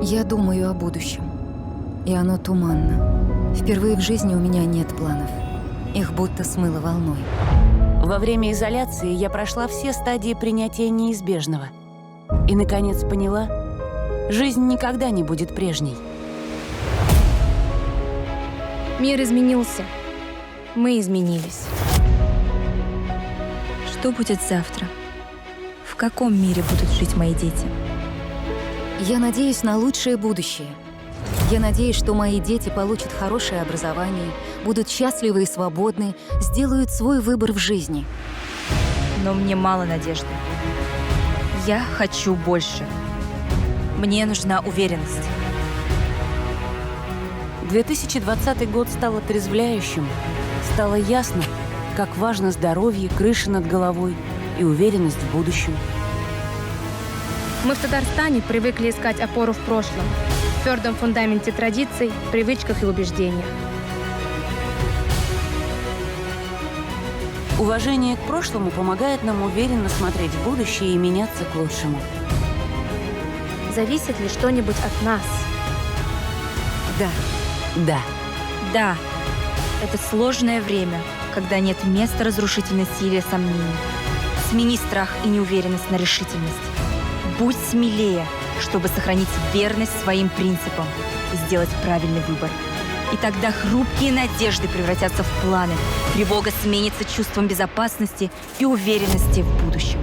Я думаю о будущем. И оно туманно. Впервые в жизни у меня нет планов. Их будто смыло волной. Во время изоляции я прошла все стадии принятия неизбежного. И, наконец, поняла, жизнь никогда не будет прежней. Мир изменился. Мы изменились. Что будет завтра? В каком мире будут жить мои дети? Я надеюсь на лучшее будущее. Я надеюсь, что мои дети получат хорошее образование, будут счастливы и свободны, сделают свой выбор в жизни. Но мне мало надежды. Я хочу больше. Мне нужна уверенность. 2020 год стал отрезвляющим. Стало ясно, как важно здоровье, крыша над головой и уверенность в будущем. Мы в Татарстане привыкли искать опору в прошлом, в твердом фундаменте традиций, привычках и убеждениях. Уважение к прошлому помогает нам уверенно смотреть в будущее и меняться к лучшему. Зависит ли что-нибудь от нас? Да. Да. Да, это сложное время, когда нет места разрушительной силе сомнений. Смени страх и неуверенность на решительность. Будь смелее, чтобы сохранить верность своим принципам и сделать правильный выбор. И тогда хрупкие надежды превратятся в планы. Тревога сменится чувством безопасности и уверенности в будущем.